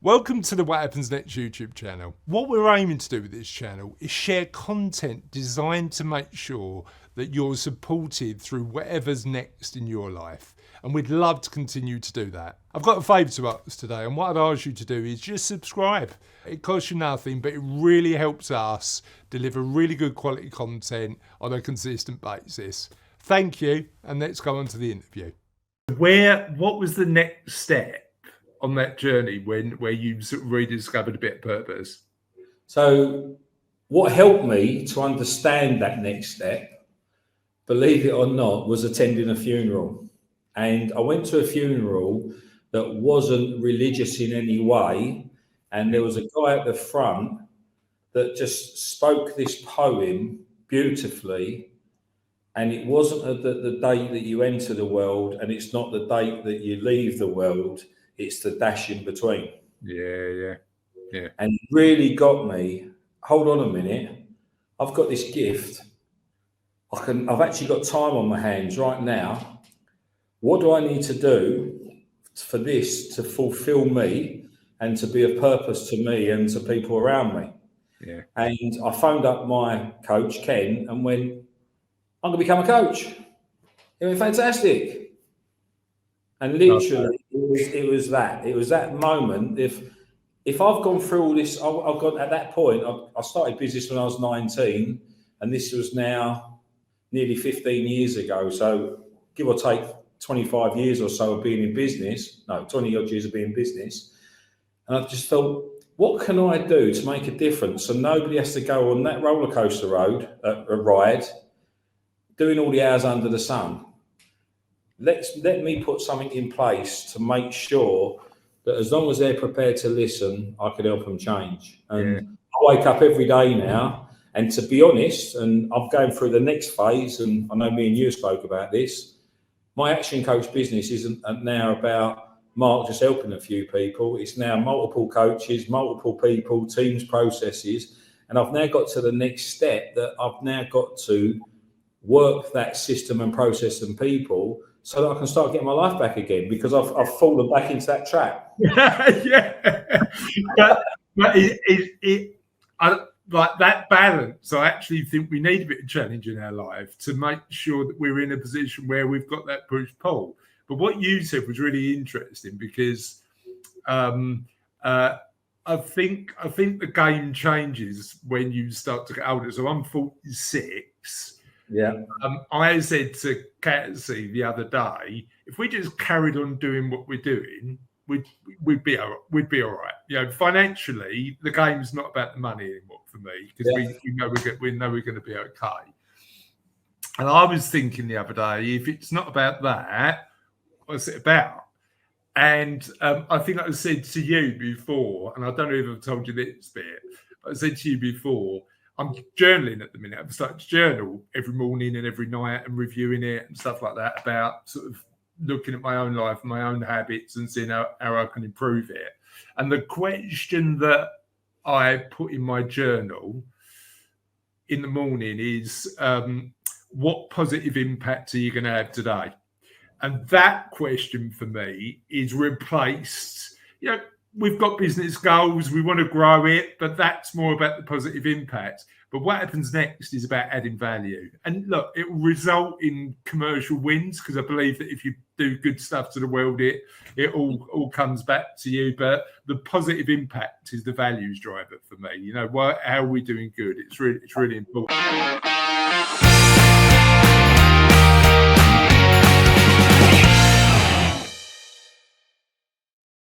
Welcome to the What Happens Next YouTube channel. What we're aiming to do with this channel is share content designed to make sure that you're supported through whatever's next in your life. And we'd love to continue to do that. I've got a favour to ask today, and what I'd ask you to do is just subscribe. It costs you nothing, but it really helps us deliver really good quality content on a consistent basis. Thank you, and let's go on to the interview. What was the next step on that journey where you sort of rediscovered a bit of purpose? So what helped me to understand that next step, believe it or not, was attending a funeral. And I went to a funeral that wasn't religious in any way. And there was a guy at the front that just spoke this poem beautifully. And it wasn't the date that you enter the world, and it's not the date that you leave the world. It's the dash in between. Yeah. And it really got me. Hold on a minute. I've got this gift. I've actually got time on my hands right now. What do I need to do for this to fulfill me and to be of purpose to me and to people around me? Yeah. And I phoned up my coach, Ken, and went, I'm going to become a coach. It was fantastic. And literally, it was that moment. If I've gone through all this, I've got at that point, I started business when I was 19, and this was now nearly 15 years ago. So give or take 25 years or so of being in business, 20 odd years of being in business. And I just thought, what can I do to make a difference so nobody has to go on that roller coaster ride, doing all the hours under the sun? Let me put something in place to make sure that as long as they're prepared to listen, I can help them change. And I wake up every day now, and to be honest, and I'm going through the next phase, and I know me and you spoke about this, my action coach business isn't now about Marc just helping a few people. It's now multiple coaches, multiple people, teams, processes. And I've now got to the next step that I've now got to work that system and process and people so that I can start getting my life back again, because I've fallen back into that trap. Like that balance, I actually think we need a bit of challenge in our life to make sure that we're in a position where we've got that push-pull. But what you said was really interesting, because I think the game changes when you start to get older. So I'm 46. Yeah. I said to Catsy the other day, if we just carried on doing what we're doing, we'd be all right. You know, financially, the game's not about the money anymore for me, because we know we're going to be okay. And I was thinking the other day, if it's not about that, what's it about? And I think I said to you before, and I don't know if I've told you this bit, but I said to you before, I'm journaling at the minute. I've started to journal every morning and every night and reviewing it and stuff like that, about sort of looking at my own life, my own habits, and seeing how I can improve it. And the question that I put in my journal in the morning is, what positive impact are you going to have today? And that question for me is replaced. You know, we've got business goals, we want to grow it, but that's more about the positive impact. But what happens next is about adding value. And look, it will result in commercial wins, because I believe that if you do good stuff to the world, it all comes back to you. But the positive impact is the values driver for me. You know, how are we doing good? It's really important.